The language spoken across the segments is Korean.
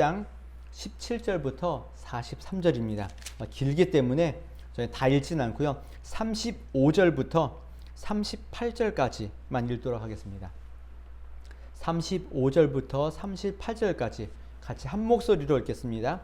장 17절부터 43절입니다. 길기 때문에 저희 다 읽지는 않고요. 35절부터 38절까지만 읽도록 하겠습니다. 35절부터 38절까지 같이 한 목소리로 읽겠습니다.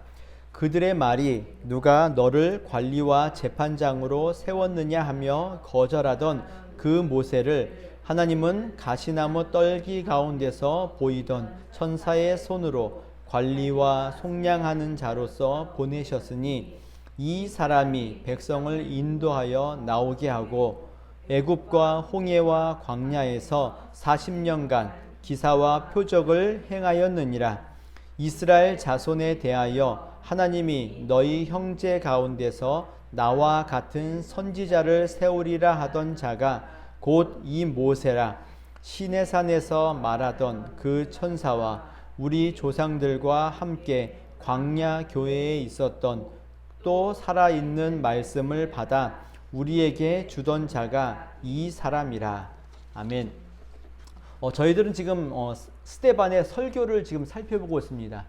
그들의 말이 누가 너를 관리와 재판장으로 세웠느냐 하며 거절하던 그 모세를 하나님은 가시나무 떨기 가운데서 보이던 천사의 손으로 관리와 속량하는 자로서 보내셨으니 이 사람이 백성을 인도하여 나오게 하고 애굽과 홍해와 광야에서 40년간 기사와 표적을 행하였느니라. 이스라엘 자손에 대하여 하나님이 너희 형제 가운데서 나와 같은 선지자를 세우리라 하던 자가 곧 이 모세라. 시내산에서 말하던 그 천사와 우리 조상들과 함께 광야 교회에 있었던 또 살아있는 말씀을 받아 우리에게 주던 자가 이 사람이라. 아멘. 저희들은 지금 스데반의 설교를 지금 살펴보고 있습니다.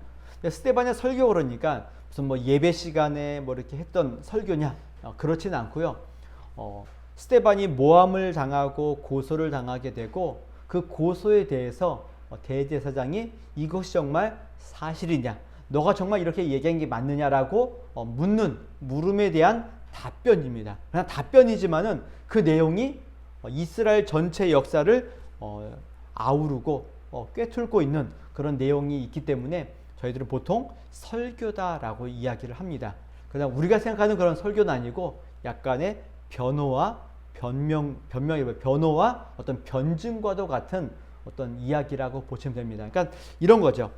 스데반의 설교 그러니까 무슨 뭐 예배 시간에 뭐 이렇게 했던 설교냐? 그렇지는 않고요. 스데반이 모함을 당하고 고소를 당하게 되고 그 고소에 대해서 대제사장이 이것이 정말 사실이냐? 너가 정말 이렇게 얘기한 게 맞느냐라고 묻는 물음에 대한 답변입니다. 그냥 답변이지만은 그 내용이 이스라엘 전체 역사를 아우르고 꿰뚫고 있는 그런 내용이 있기 때문에 저희들은 보통 설교다라고 이야기를 합니다. 그냥 우리가 생각하는 그런 설교는 아니고 약간의 변호와 어떤 변증과도 같은 어떤 이야기라고 보시면 됩니다. 그러니까 이런 거죠.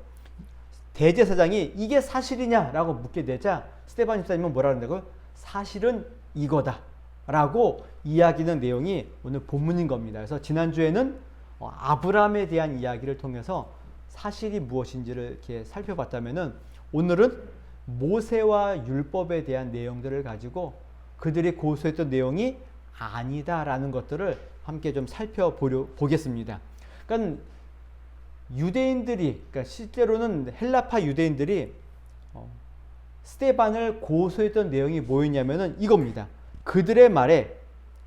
대제사장이 이게 사실이냐라고 묻게 되자 스데반 집사님은 뭐라 그런다고요? 사실은 이거다 라고 이야기하는 내용이 오늘 본문인 겁니다. 그래서 지난주에는 아브라함에 대한 이야기를 통해서 사실이 무엇인지를 이렇게 살펴봤다면은 오늘은 모세와 율법에 대한 내용들을 가지고 그들이 고소했던 내용이 아니다라는 것들을 함께 좀 살펴보겠습니다. 그러니까 유대인들이, 그러니까 실제로는 헬라파 유대인들이 스데반을 고소했던 내용이 뭐였냐면은 이겁니다. 그들의 말에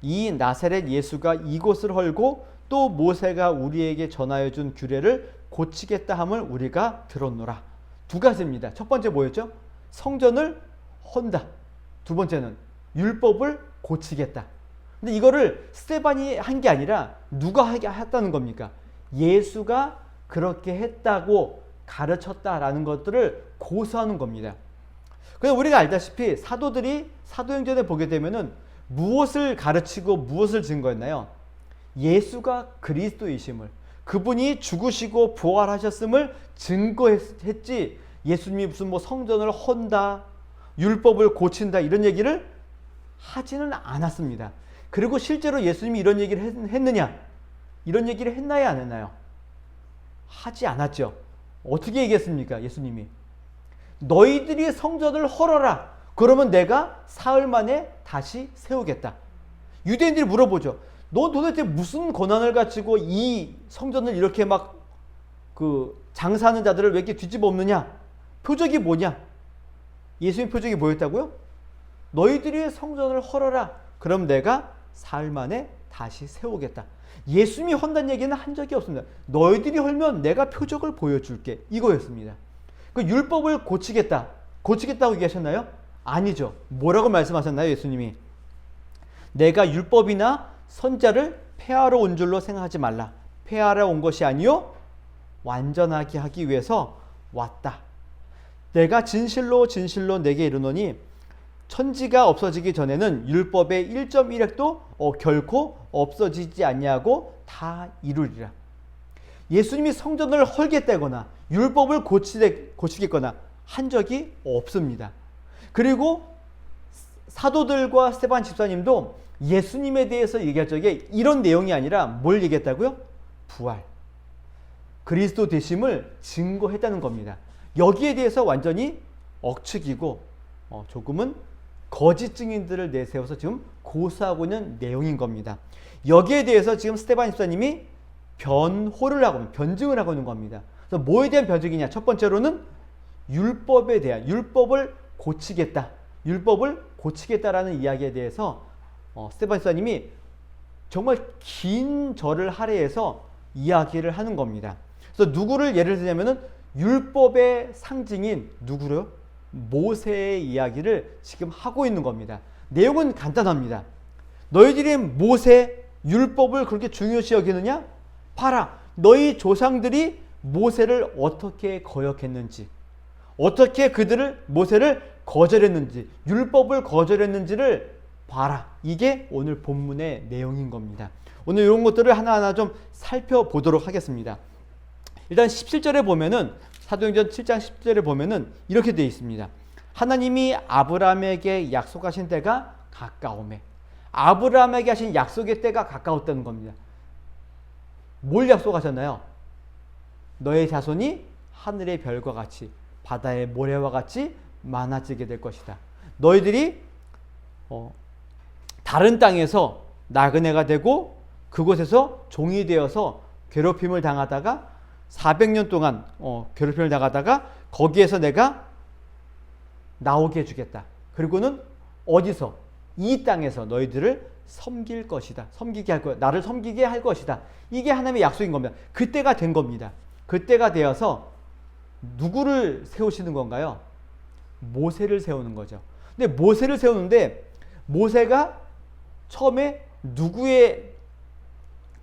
이 나사렛 예수가 이곳을 헐고 또 모세가 우리에게 전하여 준 규례를 고치겠다 함을 우리가 들었노라. 두 가지입니다. 첫 번째 뭐였죠? 성전을 헌다. 두 번째는 율법을 고치겠다. 근데 이거를 스데반이 한 게 아니라 누가 하게 했다는 겁니까? 예수가 그렇게 했다고 가르쳤다라는 것들을 고소하는 겁니다. 그래서 우리가 알다시피 사도들이 사도행전에 보게 되면은 무엇을 가르치고 무엇을 증거했나요? 예수가 그리스도이심을, 그분이 죽으시고 부활하셨음을 증거했지, 예수님이 무슨 뭐 성전을 헌다, 율법을 고친다 이런 얘기를 하지는 않았습니다. 그리고 실제로 예수님이 이런 얘기를 했느냐? 이런 얘기를 했나요? 안 했나요? 하지 않았죠. 어떻게 얘기했습니까? 예수님이 너희들이 성전을 헐어라. 그러면 내가 사흘 만에 다시 세우겠다. 유대인들이 물어보죠. 너 도대체 무슨 권한을 가지고 이 성전을 이렇게 막 장사하는 자들을 왜 이렇게 뒤집어 엎느냐? 표적이 뭐냐? 예수님 표적이 뭐였다고요? 너희들이 성전을 헐어라. 그럼 내가 사흘 만에 다시 세우겠다. 예수님이 헌다는 얘기는 한 적이 없습니다. 너희들이 헐면 내가 표적을 보여줄게. 이거였습니다. 그 율법을 고치겠다고 얘기하셨나요? 아니죠. 뭐라고 말씀하셨나요? 예수님이 내가 율법이나 선자를 폐하러 온 줄로 생각하지 말라. 폐하러 온 것이 아니요 완전하게 하기 위해서 왔다. 내가 진실로 진실로 내게 이르노니 천지가 없어지기 전에는 율법의 1.1획도 결코 없어지지 아니하고 다 이루리라. 예수님이 성전을 헐겠다거나 율법을 고치겠거나 한 적이 없습니다. 그리고 사도들과 스데반 집사님도 예수님에 대해서 얘기할 적에 이런 내용이 아니라 뭘 얘기했다고요? 부활, 그리스도 되심을 증거했다는 겁니다. 여기에 대해서 완전히 억측이고 조금은 거짓 증인들을 내세워서 지금 고소하고 있는 내용인 겁니다. 여기에 대해서 지금 스데반 집사님이 변증을 하고 있는 겁니다. 그래서 뭐에 대한 변증이냐? 첫 번째로는 율법에 대한 율법을 고치겠다. 율법을 고치겠다라는 이야기에 대해서 스테반 집사님이 정말 긴 절을 할애해서 이야기를 하는 겁니다. 그래서 누구를 예를 들자면은 율법의 상징인 누구요? 모세의 이야기를 지금 하고 있는 겁니다. 내용은 간단합니다. 너희들이 모세 율법을 그렇게 중요시 여기느냐? 봐라. 너희 조상들이 모세를 어떻게 거역했는지, 어떻게 모세를 거절했는지, 율법을 거절했는지를 봐라. 이게 오늘 본문의 내용인 겁니다. 오늘 이런 것들을 하나하나 좀 살펴보도록 하겠습니다. 일단 17절에 보면은, 사도행전 7장 10절에 보면은 이렇게 되어 있습니다. 하나님이 아브라함에게 약속하신 때가 가까우매. 아브라함에게 하신 약속의 때가 가까웠다는 겁니다. 뭘 약속하셨나요? 너의 자손이 하늘의 별과 같이 바다의 모래와 같이 많아지게 될 것이다. 너희들이 다른 땅에서 나그네가 되고 그곳에서 종이 되어서 괴롭힘을 당하다가 400년 동안 괴롭힘을 당하다가 거기에서 내가 나오게 해주겠다. 그리고는 어디서? 이 땅에서 너희들을 섬길 것이다. 섬기게 할 거야. 나를 섬기게 할 것이다. 이게 하나님의 약속인 겁니다. 그때가 된 겁니다. 그때가 되어서 누구를 세우시는 건가요? 모세를 세우는 거죠. 근데 모세를 세우는데 모세가 처음에 누구의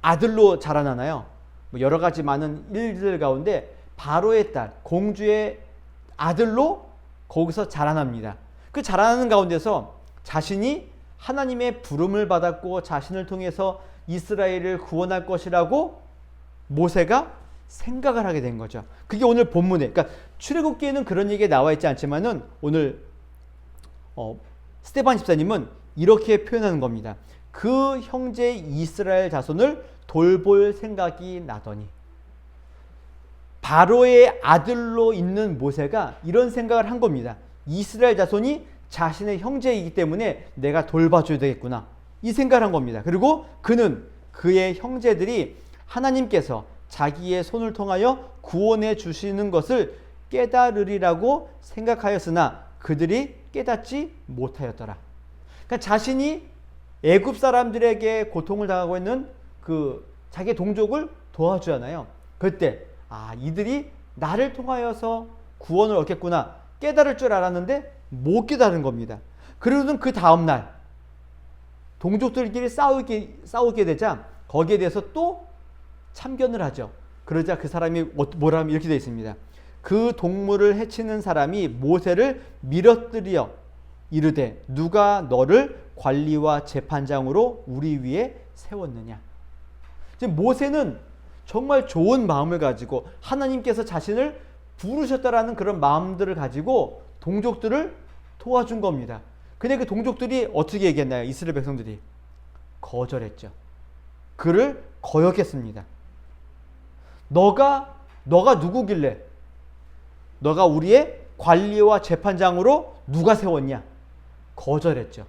아들로 자라나나요? 여러 가지 많은 일들 가운데 바로의 딸, 공주의 아들로 거기서 자라납니다. 그 자라나는 가운데서 자신이 하나님의 부름을 받았고 자신을 통해서 이스라엘을 구원할 것이라고 모세가 생각을 하게 된 거죠. 그게 오늘 본문에, 그러니까 출애굽기에는 그런 얘기가 나와 있지 않지만은 오늘 스테반 집사님은 이렇게 표현하는 겁니다. 그 형제 이스라엘 자손을 돌볼 생각이 나더니, 바로의 아들로 있는 모세가 이런 생각을 한 겁니다. 이스라엘 자손이 자신의 형제이기 때문에 내가 돌봐줘야 되겠구나, 이 생각을 한 겁니다. 그리고 그는 그의 형제들이 하나님께서 자기의 손을 통하여 구원해 주시는 것을 깨달으리라고 생각하였으나 그들이 깨닫지 못하였더라. 그러니까 자신이 애굽 사람들에게 고통을 당하고 있는 그 자기 동족을 도와주잖아요. 그때 이들이 나를 통하여서 구원을 얻겠구나 깨달을 줄 알았는데 못 깨달은 겁니다. 그러고는 그 다음날 동족들끼리 싸우게 되자 거기에 대해서 또 참견을 하죠. 그러자 그 사람이 뭐라 하면 이렇게 되어 있습니다. 그 동물을 해치는 사람이 모세를 밀어뜨려 이르되 누가 너를 관리와 재판장으로 우리 위에 세웠느냐. 지금 모세는 정말 좋은 마음을 가지고 하나님께서 자신을 부르셨다라는 그런 마음들을 가지고 동족들을 도와준 겁니다. 근데 그 동족들이 어떻게 얘기했나요? 이스라엘 백성들이 거절했죠. 그를 거역했습니다. 너가 누구길래 너가 우리의 관리와 재판장으로 누가 세웠냐? 거절했죠.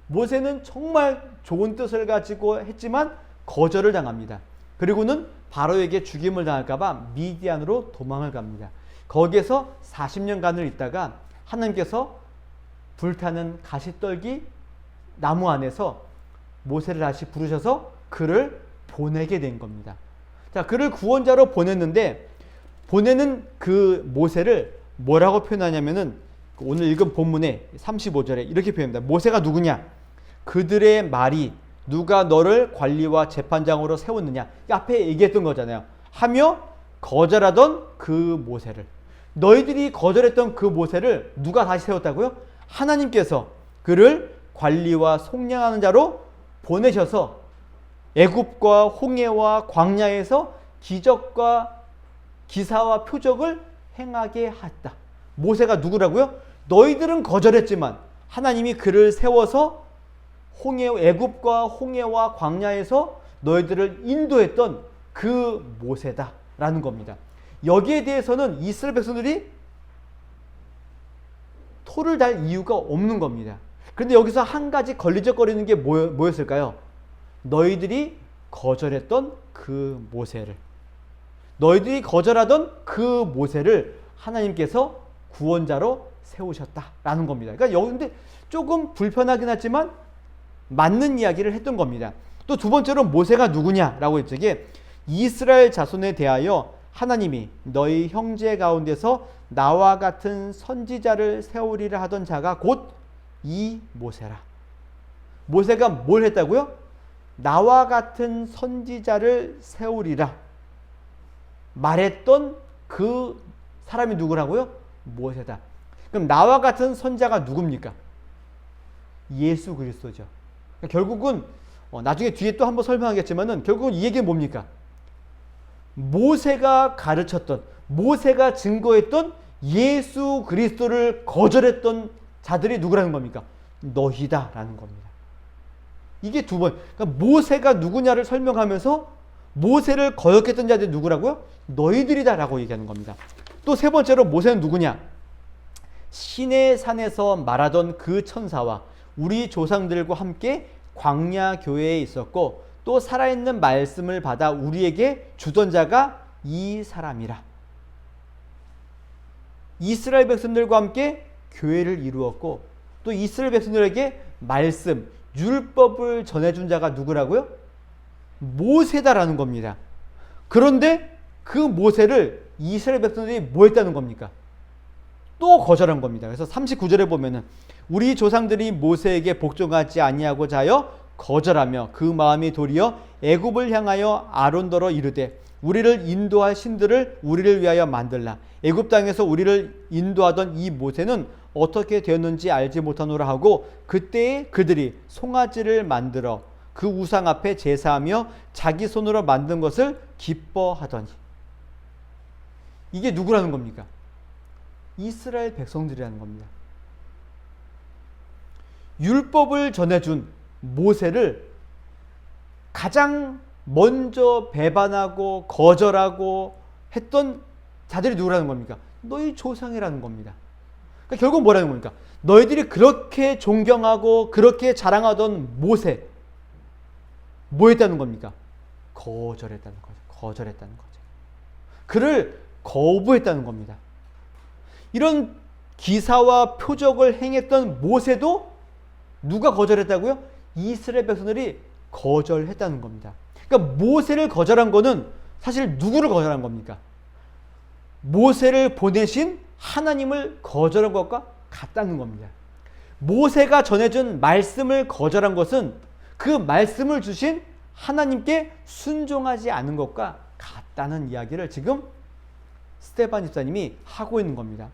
모세는 정말 좋은 뜻을 가지고 했지만 거절을 당합니다. 그리고는 바로에게 죽임을 당할까 봐 미디안으로 도망을 갑니다. 거기에서 40년간을 있다가 하나님께서 불타는 가시떨기 나무 안에서 모세를 다시 부르셔서 그를 보내게 된 겁니다. 자, 그를 구원자로 보냈는데 보내는 그 모세를 뭐라고 표현하냐면은 오늘 읽은 본문에 35절에 이렇게 표현합니다. 모세가 누구냐? 그들의 말이 누가 너를 관리와 재판장으로 세웠느냐? 앞에 얘기했던 거잖아요. 하며 거절하던 그 모세를, 너희들이 거절했던 그 모세를 누가 다시 세웠다고요? 하나님께서 그를 관리와 속량하는 자로 보내셔서 애굽과 홍해와 광야에서 기적과 기사와 표적을 행하게 했다. 모세가 누구라고요? 너희들은 거절했지만 하나님이 그를 세워서 애굽과 홍해와 광야에서 너희들을 인도했던 그 모세다라는 겁니다. 여기에 대해서는 이스라엘 백성들이 토를 달 이유가 없는 겁니다. 그런데 여기서 한 가지 걸리적거리는 게 뭐였을까요? 너희들이 거절했던 그 모세를, 너희들이 거절하던 그 모세를 하나님께서 구원자로 세우셨다라는 겁니다. 그러니까 여기 근데 조금 불편하긴 하지만 맞는 이야기를 했던 겁니다. 또 두 번째로 모세가 누구냐라고 했죠. 이게 이스라엘 자손에 대하여 하나님이 너희 형제 가운데서 나와 같은 선지자를 세우리라 하던 자가 곧 이 모세라. 모세가 뭘 했다고요? 나와 같은 선지자를 세우리라 말했던 그 사람이 누구라고요? 모세다. 그럼 나와 같은 선지자가 누굽니까? 예수 그리스도죠. 그러니까 결국은 나중에 뒤에 또 한번 설명하겠지만은 결국은 이 얘기는 뭡니까? 모세가 가르쳤던, 모세가 증거했던 예수 그리스도를 거절했던 자들이 누구라는 겁니까? 너희다라는 겁니다. 이게 두 번. 그러니까 모세가 누구냐를 설명하면서 모세를 거역했던 자들이 누구라고요? 너희들이다라고 얘기하는 겁니다. 또 세 번째로 모세는 누구냐? 시내 산에서 말하던 그 천사와 우리 조상들과 함께 광야 교회에 있었고 또 살아있는 말씀을 받아 우리에게 주던 자가 이 사람이라. 이스라엘 백성들과 함께 교회를 이루었고 또 이스라엘 백성들에게 말씀, 율법을 전해준 자가 누구라고요? 모세다라는 겁니다. 그런데 그 모세를 이스라엘 백성들이 뭐 했다는 겁니까? 또 거절한 겁니다. 그래서 39절에 보면은 우리 조상들이 모세에게 복종하지 아니하고자 하여 거절하며 그 마음이 도리어 애굽을 향하여 아론더러 이르되 우리를 인도할 신들을 우리를 위하여 만들라. 애굽 땅에서 우리를 인도하던 이 모세는 어떻게 되었는지 알지 못하노라 하고 그때에 그들이 송아지를 만들어 그 우상 앞에 제사하며 자기 손으로 만든 것을 기뻐하더니. 이게 누구라는 겁니까? 이스라엘 백성들이라는 겁니다. 율법을 전해준 모세를 가장 먼저 배반하고 거절하고 했던 자들이 누구라는 겁니까? 너희 조상이라는 겁니다. 그러니까 결국 뭐라는 겁니까? 너희들이 그렇게 존경하고 그렇게 자랑하던 모세 뭐 했다는 겁니까? 거절했다는 거죠. 거절했다는 거죠. 그를 거부했다는 겁니다. 이런 기사와 표적을 행했던 모세도 누가 거절했다고요? 이스라엘 백성들이 거절했다는 겁니다. 그러니까 모세를 거절한 거는 사실 누구를 거절한 겁니까? 모세를 보내신 하나님을 거절한 것과 같다는 겁니다. 모세가 전해준 말씀을 거절한 것은 그 말씀을 주신 하나님께 순종하지 않은 것과 같다는 이야기를 지금 스데반 집사님이 하고 있는 겁니다.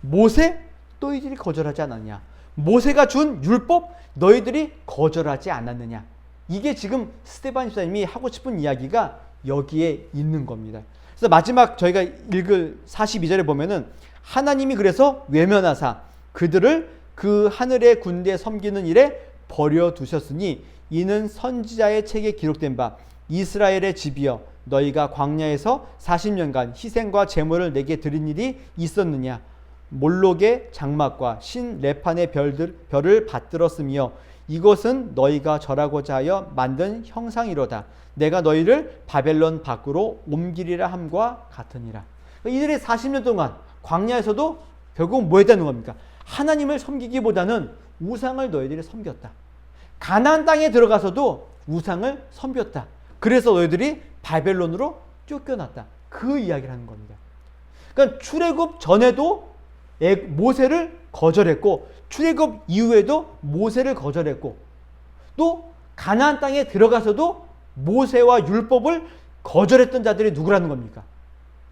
모세 너희들이 거절하지 않았냐? 모세가 준 율법 너희들이 거절하지 않았느냐? 이게 지금 스데반 집사님이 하고 싶은 이야기가 여기에 있는 겁니다. 그래서 마지막 저희가 읽을 42절에 보면은 하나님이 그래서 외면하사 그들을 그 하늘의 군대 섬기는 일에 버려두셨으니 이는 선지자의 책에 기록된 바 이스라엘의 집이여 너희가 광야에서 40년간 희생과 제물을 내게 드린 일이 있었느냐? 몰록의 장막과 신 레판의 별을 받들었으며 이것은 너희가 절하고자 하여 만든 형상이로다. 내가 너희를 바벨론 밖으로 옮기리라 함과 같으니라. 이들이 40년 동안 광야에서도 결국 뭐 했다는 겁니까? 하나님을 섬기기보다는 우상을 너희들이 섬겼다. 가나안 땅에 들어가서도 우상을 섬겼다. 그래서 너희들이 바벨론으로 쫓겨났다. 그 이야기를 하는 겁니다. 그러니까 출애굽 전에도 모세를 거절했고 출애굽 이후에도 모세를 거절했고 또 가나안 땅에 들어가서도 모세와 율법을 거절했던 자들이 누구라는 겁니까?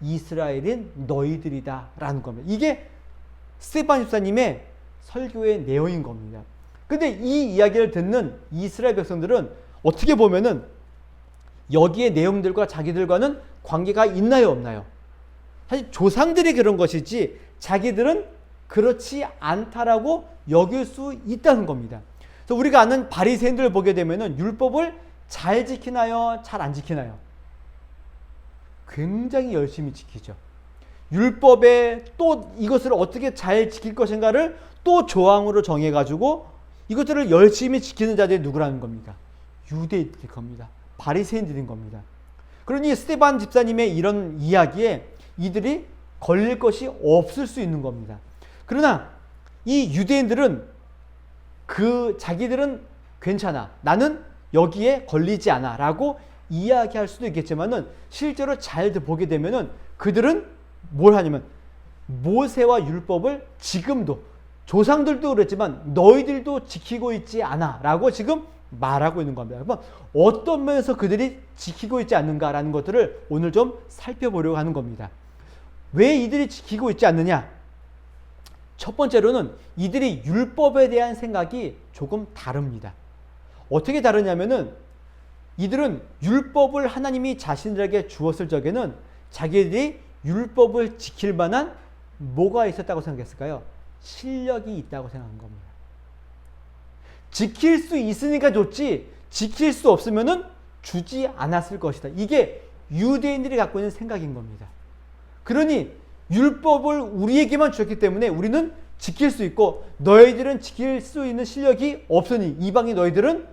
이스라엘인 너희들이다 라는 겁니다. 이게 스데반 집사님의 설교의 내용인 겁니다. 근데 이 이야기를 듣는 이스라엘 백성들은 어떻게 보면은 여기에 내용들과 자기들과는 관계가 있나요 없나요? 사실 조상들이 그런 것이지 자기들은 그렇지 않다라고 여길 수 있다는 겁니다. 그래서 우리가 아는 바리새인들을 보게 되면은 율법을 잘 지키나요? 잘 안 지키나요? 굉장히 열심히 지키죠. 율법에 또 이것을 어떻게 잘 지킬 것인가를 또 조항으로 정해가지고 이것들을 열심히 지키는 자들이 누구라는 겁니까? 유대인들일 겁니다. 바리새인들인 겁니다. 그러니 스데반 집사님의 이런 이야기에 이들이 걸릴 것이 없을 수 있는 겁니다. 그러나 이 유대인들은 자기들은 괜찮아, 나는 여기에 걸리지 않아 라고 이야기할 수도 있겠지만은 실제로 잘 보게 되면은 그들은 뭘 하냐면 모세와 율법을 지금도 조상들도 그랬지만 너희들도 지키고 있지 않아 라고 지금 말하고 있는 겁니다. 그러면 어떤 면에서 그들이 지키고 있지 않는가라는 것들을 오늘 좀 살펴보려고 하는 겁니다. 왜 이들이 지키고 있지 않느냐? 첫 번째로는 이들이 율법에 대한 생각이 조금 다릅니다. 어떻게 다르냐면은 이들은 율법을 하나님이 자신들에게 주었을 적에는 자기들이 율법을 지킬 만한 뭐가 있었다고 생각했을까요? 실력이 있다고 생각한 겁니다. 지킬 수 있으니까 줬지 지킬 수 없으면은 주지 않았을 것이다. 이게 유대인들이 갖고 있는 생각인 겁니다. 그러니 율법을 우리에게만 주었기 때문에 우리는 지킬 수 있고 너희들은 지킬 수 있는 실력이 없으니 이방인 너희들은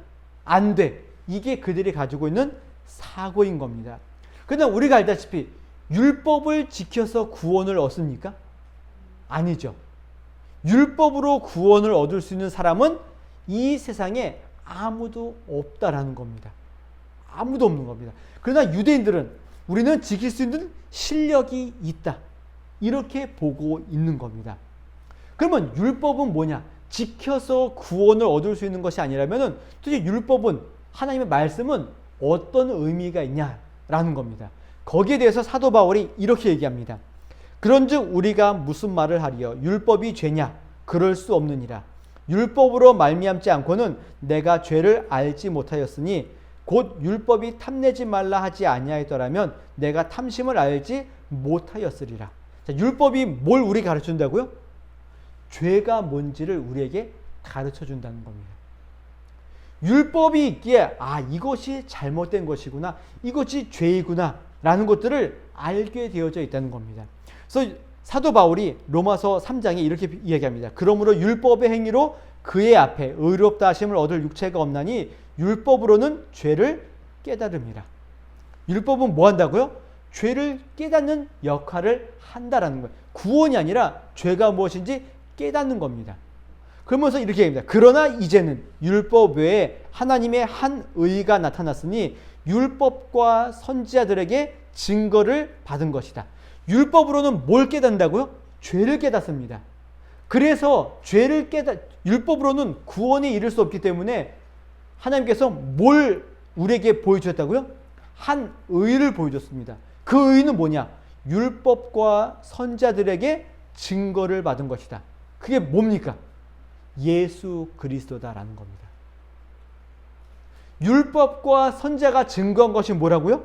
안 돼. 이게 그들이 가지고 있는 사고인 겁니다. 그러나 우리가 알다시피 율법을 지켜서 구원을 얻습니까? 아니죠. 율법으로 구원을 얻을 수 있는 사람은 이 세상에 아무도 없다라는 겁니다. 아무도 없는 겁니다. 그러나 유대인들은 우리는 지킬 수 있는 실력이 있다. 이렇게 보고 있는 겁니다. 그러면 율법은 뭐냐? 지켜서 구원을 얻을 수 있는 것이 아니라면 도대체 율법은 하나님의 말씀은 어떤 의미가 있냐라는 겁니다. 거기에 대해서 사도 바울이 이렇게 얘기합니다. 그런즉 우리가 무슨 말을 하리요? 율법이 죄냐? 그럴 수 없느니라. 율법으로 말미암지 않고는 내가 죄를 알지 못하였으니 곧 율법이 탐내지 말라 하지 아니하였더라면 내가 탐심을 알지 못하였으리라. 자, 율법이 뭘 우리 가르쳐준다고요? 죄가 뭔지를 우리에게 가르쳐준다는 겁니다. 율법이 있기에 이것이 잘못된 것이구나, 이것이 죄이구나 라는 것들을 알게 되어져 있다는 겁니다. 그래서 사도 바울이 로마서 3장에 이렇게 이야기합니다. 그러므로 율법의 행위로 그의 앞에 의롭다 하심을 얻을 육체가 없나니 율법으로는 죄를 깨달음이라. 율법은 뭐 한다고요? 죄를 깨닫는 역할을 한다라는 거예요. 구원이 아니라 죄가 무엇인지 깨닫는 겁니다. 그러면서 이렇게 얘기합니다. 그러나 이제는 율법 외에 하나님의 한 의가 나타났으니 율법과 선지자들에게 증거를 받은 것이다. 율법으로는 뭘 깨닫는다고요? 죄를 깨닫습니다. 그래서 율법으로는 구원에 이를 수 없기 때문에 하나님께서 뭘 우리에게 보여주셨다고요? 한 의를 보여줬습니다. 그 의는 뭐냐? 율법과 선지자들에게 증거를 받은 것이다. 그게 뭡니까? 예수 그리스도다라는 겁니다. 율법과 선지자가 증거한 것이 뭐라고요?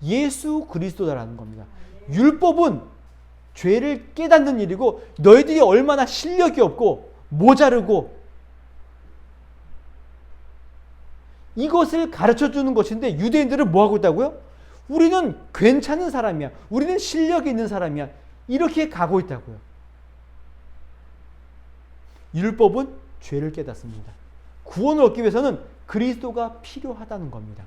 예수 그리스도다라는 겁니다. 율법은 죄를 깨닫는 일이고 너희들이 얼마나 실력이 없고 모자르고 이것을 가르쳐주는 것인데 유대인들은 뭐하고 있다고요? 우리는 괜찮은 사람이야. 우리는 실력이 있는 사람이야. 이렇게 가고 있다고요. 율법은 죄를 깨닫습니다. 구원을 얻기 위해서는 그리스도가 필요하다는 겁니다.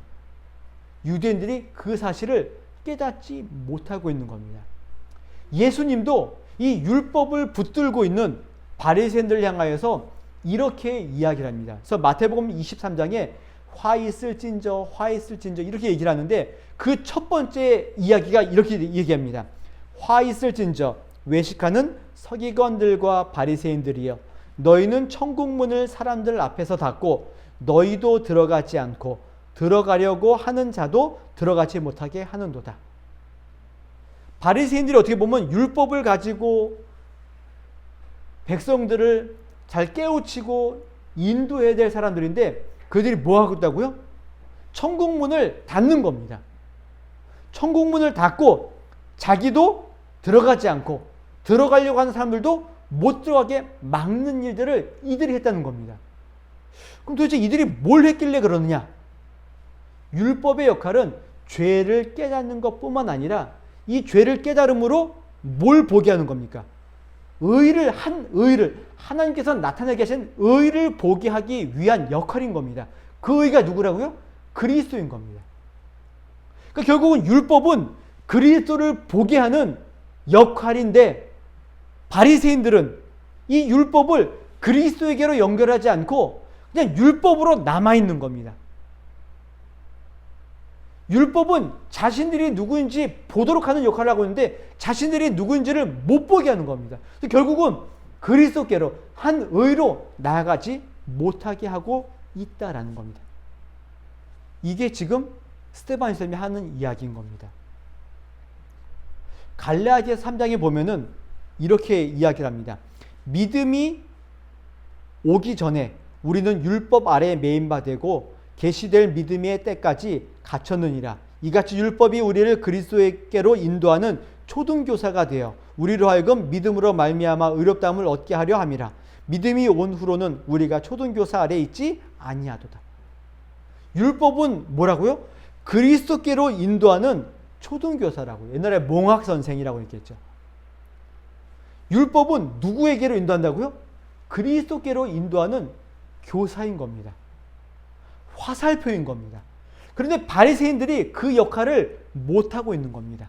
유대인들이 그 사실을 깨닫지 못하고 있는 겁니다. 예수님도 이 율법을 붙들고 있는 바리새인들을 향하여서 이렇게 이야기를 합니다. 그래서 마태복음 23장에 화 있을진저 이렇게 얘기를 하는데 그 첫 번째 이야기가 이렇게 얘기합니다. 화 있을진저 외식하는 서기관들과 바리새인들이여 너희는 천국문을 사람들 앞에서 닫고 너희도 들어가지 않고 들어가려고 하는 자도 들어가지 못하게 하는도다. 바리새인들이 어떻게 보면 율법을 가지고 백성들을 잘 깨우치고 인도해야 될 사람들인데 그들이 뭐 하고 있다고요? 천국문을 닫는 겁니다. 천국문을 닫고 자기도 들어가지 않고 들어가려고 하는 사람들도 못 들어가게 막는 일들을 이들이 했다는 겁니다. 그럼 도대체 이들이 뭘 했길래 그러느냐? 율법의 역할은 죄를 깨닫는 것뿐만 아니라 이 죄를 깨달음으로 뭘 보게 하는 겁니까? 의를 하나님께서 나타내게 하신 의를 보게 하기 위한 역할인 겁니다. 그 의가 누구라고요? 그리스도인 겁니다. 그러니까 결국은 율법은 그리스도를 보게 하는 역할인데 바리새인들은 이 율법을 그리스도에게로 연결하지 않고 그냥 율법으로 남아있는 겁니다. 율법은 자신들이 누구인지 보도록 하는 역할을 하고 있는데 자신들이 누구인지를 못 보게 하는 겁니다. 결국은 그리스도께로 한 의로 나아가지 못하게 하고 있다라는 겁니다. 이게 지금 스데반 선생님이 하는 이야기인 겁니다. 갈라디아서 3장에 보면은 이렇게 이야기를 합니다. 믿음이 오기 전에 우리는 율법 아래에 매인 바 되고 계시될 믿음의 때까지 갇혔느니라. 이같이 율법이 우리를 그리스도께로 인도하는 초등교사가 되어 우리로 하여금 믿음으로 말미암아 의롭다함을 얻게 하려 함이라. 믿음이 온 후로는 우리가 초등교사 아래에 있지 아니하도다. 율법은 뭐라고요? 그리스도께로 인도하는 초등교사라고요. 옛날에 몽학 선생이라고 했겠죠. 율법은 누구에게로 인도한다고요? 그리스도께로 인도하는 교사인 겁니다. 화살표인 겁니다. 그런데 바리새인들이 그 역할을 못하고 있는 겁니다.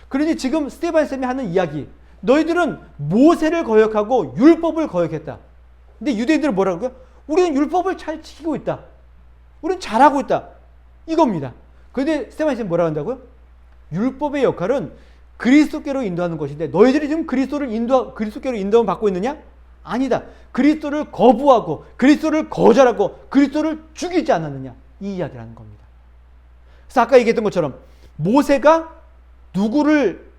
그러니 지금 스데반 쌤이 하는 이야기, 너희들은 모세를 거역하고 율법을 거역했다. 근데 유대인들은 뭐라고요? 우리는 율법을 잘 지키고 있다. 우리는 잘하고 있다. 이겁니다. 그런데 스데반 쌤이 뭐라고 한다고요? 율법의 역할은 그리스도께로 인도하는 것인데 너희들이 지금 그리스도께로 인도함을 받고 있느냐? 아니다. 그리스도를 거부하고 그리스도를 거절하고 그리스도를 죽이지 않았느냐? 이 이야기를 하는 겁니다. 그래서 아까 얘기했던 것처럼 모세가 누구를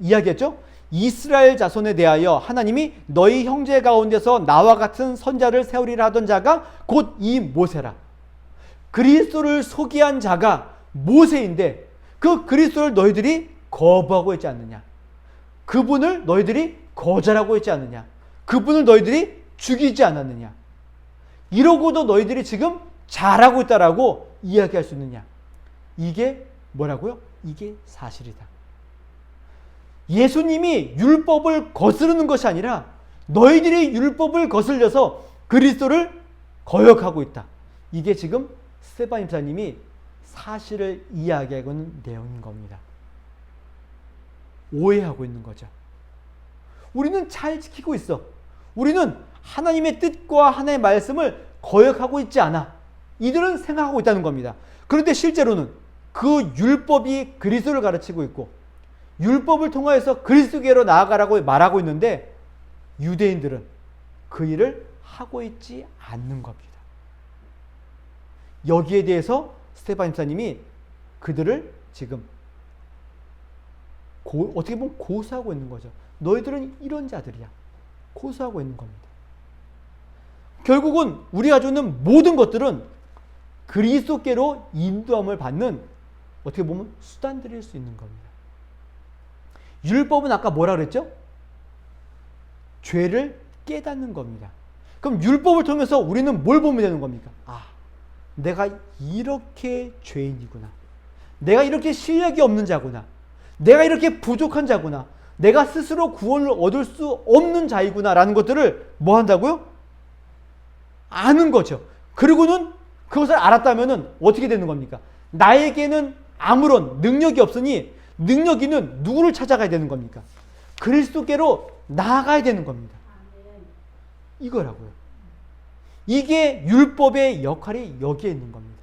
이야기했죠? 이스라엘 자손에 대하여 하나님이 너희 형제 가운데서 나와 같은 선자를 세우리라 하던 자가 곧 이 모세라. 그리스도를 소개한 자가 모세인데 그 그리스도를 너희들이 거부하고 있지 않느냐? 그분을 너희들이 거절하고 있지 않느냐? 그분을 너희들이 죽이지 않았느냐? 이러고도 너희들이 지금 잘하고 있다라고 이야기할 수 있느냐? 이게 뭐라고요? 이게 사실이다. 예수님이 율법을 거스르는 것이 아니라 너희들이 율법을 거슬려서 그리스도를 거역하고 있다. 이게 지금 스데반 임사님이 사실을 이야기하고 있는 내용인 겁니다. 오해하고 있는 거죠. 우리는 잘 지키고 있어. 우리는 하나님의 뜻과 하나님의 말씀을 거역하고 있지 않아. 이들은 생각하고 있다는 겁니다. 그런데 실제로는 그 율법이 그리스도를 가르치고 있고 율법을 통하여서 그리스도께로 나아가라고 말하고 있는데 유대인들은 그 일을 하고 있지 않는 겁니다. 여기에 대해서 스데반 임사님이 그들을 지금 어떻게 보면 고소하고 있는 거죠. 너희들은 이런 자들이야. 고소하고 있는 겁니다. 결국은 우리가 가지고 있는 모든 것들은 그리스도께로 인도함을 받는 어떻게 보면 수단들일 수 있는 겁니다. 율법은 아까 뭐라 그랬죠? 죄를 깨닫는 겁니다. 그럼 율법을 통해서 우리는 뭘 보면 되는 겁니까? 아, 내가 이렇게 죄인이구나. 내가 이렇게 실력이 없는 자구나. 내가 이렇게 부족한 자구나. 내가 스스로 구원을 얻을 수 없는 자이구나 라는 것들을 뭐 한다고요? 아는 거죠. 그리고는 그것을 알았다면 어떻게 되는 겁니까? 나에게는 아무런 능력이 없으니 능력 있는 누구를 찾아가야 되는 겁니까? 그리스도께로 나아가야 되는 겁니다. 이거라고요. 이게 율법의 역할이 여기에 있는 겁니다.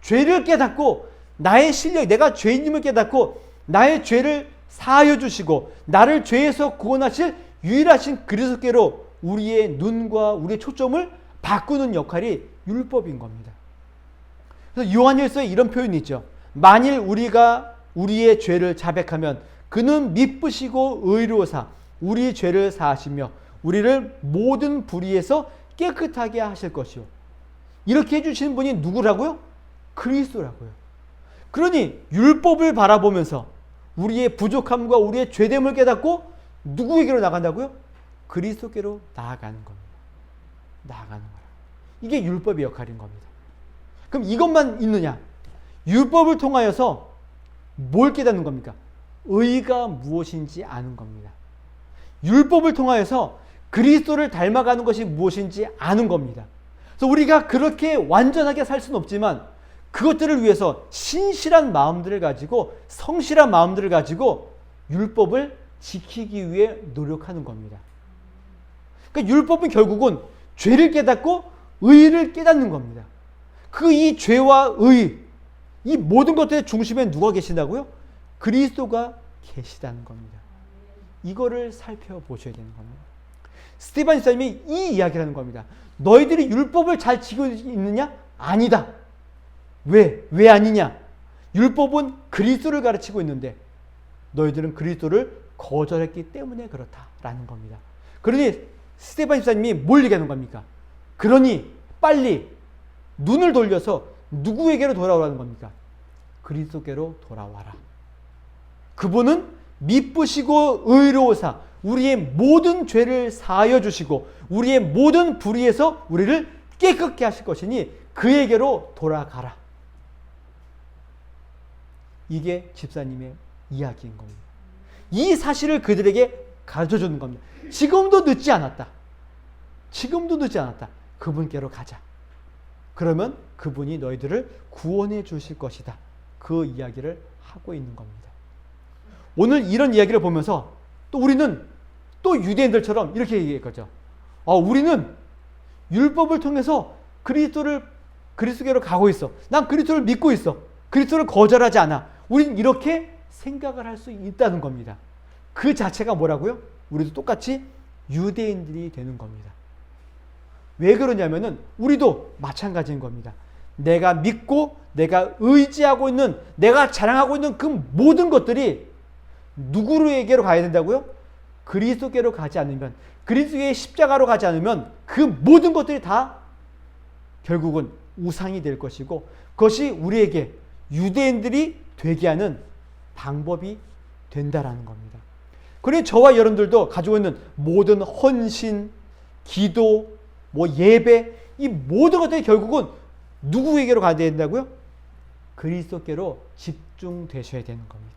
죄를 깨닫고 나의 실력, 내가 죄인임을 깨닫고 나의 죄를 사하여 주시고 나를 죄에서 구원하실 유일하신 그리스도께로 우리의 눈과 우리의 초점을 바꾸는 역할이 율법인 겁니다. 그래서 요한일서에 이런 표현이 있죠. 만일 우리가 우리의 죄를 자백하면 그는 미쁘시고 의로우사 우리 죄를 사하시며 우리를 모든 불의에서 깨끗하게 하실 것이요. 이렇게 해주시는 분이 누구라고요? 그리스도라고요. 그러니 율법을 바라보면서 우리의 부족함과 우리의 죄됨을 깨닫고 누구에게로 나간다고요? 그리스도께로 나아가는 겁니다. 나아가는 거라. 이게 율법의 역할인 겁니다. 그럼 이것만 있느냐? 율법을 통하여서 뭘 깨닫는 겁니까? 의가 무엇인지 아는 겁니다. 율법을 통하여서 그리스도를 닮아가는 것이 무엇인지 아는 겁니다. 그래서 우리가 그렇게 완전하게 살 수는 없지만 그것들을 위해서 신실한 마음들을 가지고 성실한 마음들을 가지고 율법을 지키기 위해 노력하는 겁니다. 그러니까 율법은 결국은 죄를 깨닫고 의를 깨닫는 겁니다. 그 이 죄와 의, 이 모든 것들의 중심에 누가 계신다고요? 그리스도가 계시다는 겁니다. 이거를 살펴보셔야 되는 겁니다. 스데반 집사님이 이 이야기를 하는 겁니다. 너희들이 율법을 잘 지키고 있느냐? 아니다. 왜? 왜 아니냐? 율법은 그리스도를 가르치고 있는데 너희들은 그리스도를 거절했기 때문에 그렇다라는 겁니다. 그러니 스데반 집사님이 뭘 얘기하는 겁니까? 그러니 빨리 눈을 돌려서 누구에게로 돌아오라는 겁니까? 그리스도께로 돌아와라. 그분은 미쁘시고 의로우사 우리의 모든 죄를 사하여 주시고 우리의 모든 불의에서 우리를 깨끗게 하실 것이니 그에게로 돌아가라. 이게 집사님의 이야기인 겁니다. 이 사실을 그들에게 가르쳐주는 겁니다. 지금도 늦지 않았다. 지금도 늦지 않았다. 그분께로 가자. 그러면 그분이 너희들을 구원해 주실 것이다. 그 이야기를 하고 있는 겁니다. 오늘 이런 이야기를 보면서 또 우리는 또 유대인들처럼 이렇게 얘기했거죠. 우리는 율법을 통해서 그리스도께로 가고 있어. 난 그리스도를 믿고 있어. 그리스도를 거절하지 않아. 우리는 이렇게 생각을 할 수 있다는 겁니다. 그 자체가 뭐라고요? 우리도 똑같이 유대인들이 되는 겁니다. 왜 그러냐면은 우리도 마찬가지인 겁니다. 내가 믿고 내가 의지하고 있는 내가 자랑하고 있는 그 모든 것들이 누구에게로 가야 된다고요? 그리스도께로 가지 않으면 그리스도의 십자가로 가지 않으면 그 모든 것들이 다 결국은 우상이 될 것이고 그것이 우리에게 유대인들이 되게 하는 방법이 된다라는 겁니다. 그래서 저와 여러분들도 가지고 있는 모든 헌신, 기도, 예배 이 모든 것들이 결국은 누구에게로 가야 된다고요? 그리스도께로 집중되셔야 되는 겁니다.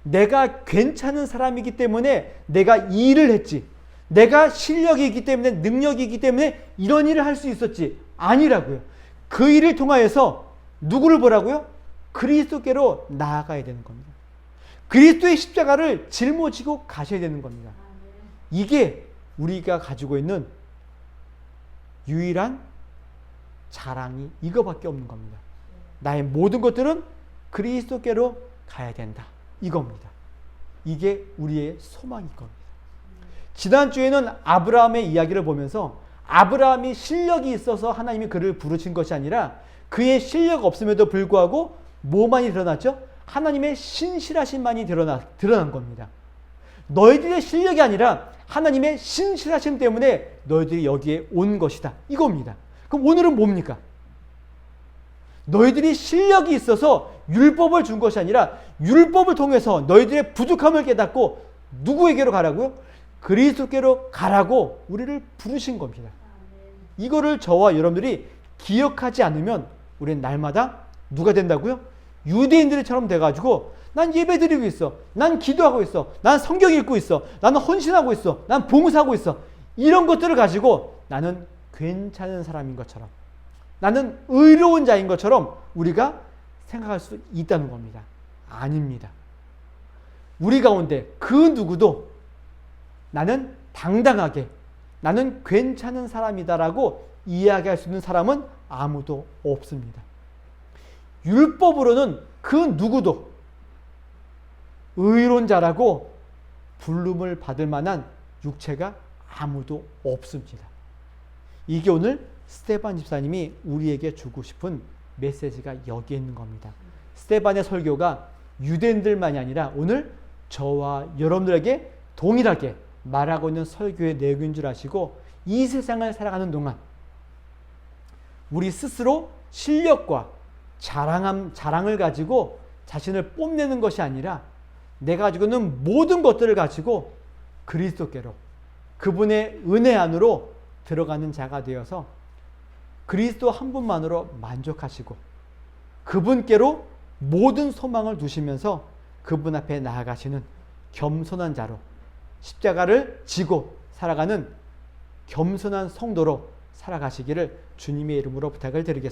내가 괜찮은 사람이기 때문에 내가 이 일을 했지. 내가 실력이 있기 때문에 능력이 있기 때문에 이런 일을 할 수 있었지. 아니라고요. 그 일을 통하여서 누구를 보라고요? 그리스도께로 나아가야 되는 겁니다. 그리스도의 십자가를 짊어지고 가셔야 되는 겁니다. 이게 우리가 가지고 있는 유일한 자랑이 이거밖에 없는 겁니다. 나의 모든 것들은 그리스도께로 가야 된다. 이겁니다. 이게 우리의 소망일 겁니다. 지난주에는 아브라함의 이야기를 보면서 아브라함이 실력이 있어서 하나님이 그를 부르신 것이 아니라 그의 실력 없음에도 불구하고 뭐만이 드러났죠? 하나님의 신실하심만이 드러난 겁니다. 너희들의 실력이 아니라 하나님의 신실하심 때문에 너희들이 여기에 온 것이다. 이겁니다. 그럼 오늘은 뭡니까? 너희들이 실력이 있어서 율법을 준 것이 아니라 율법을 통해서 너희들의 부족함을 깨닫고 누구에게로 가라고요? 그리스도께로 가라고 우리를 부르신 겁니다. 이거를 저와 여러분들이 기억하지 않으면 우리는 날마다 누가 된다고요? 유대인들처럼 돼가지고 난 예배드리고 있어. 난 기도하고 있어. 난 성경 읽고 있어. 나는 헌신하고 있어. 난 봉사하고 있어. 이런 것들을 가지고 나는 괜찮은 사람인 것처럼 나는 의로운 자인 것처럼 우리가 생각할 수 있다는 겁니다. 아닙니다. 우리 가운데 그 누구도 나는 당당하게 나는 괜찮은 사람이다라고 이야기할 수 있는 사람은 아무도 없습니다. 율법으로는 그 누구도 의로운 자라고 부름을 받을 만한 육체가 아무도 없습니다. 이게 오늘 스데반 집사님이 우리에게 주고 싶은 메시지가 여기에 있는 겁니다. 스데반의 설교가 유대인들만이 아니라 오늘 저와 여러분들에게 동일하게 말하고 있는 설교의 내용인 줄 아시고 이 세상을 살아가는 동안 우리 스스로 실력과 자랑을 가지고 자신을 뽐내는 것이 아니라 내가 가지고 있는 모든 것들을 가지고 그리스도께로 그분의 은혜 안으로 들어가는 자가 되어서 그리스도 한 분만으로 만족하시고 그분께로 모든 소망을 두시면서 그분 앞에 나아가시는 겸손한 자로 십자가를 지고 살아가는 겸손한 성도로 살아가시기를 주님의 이름으로 부탁을 드리겠습니다.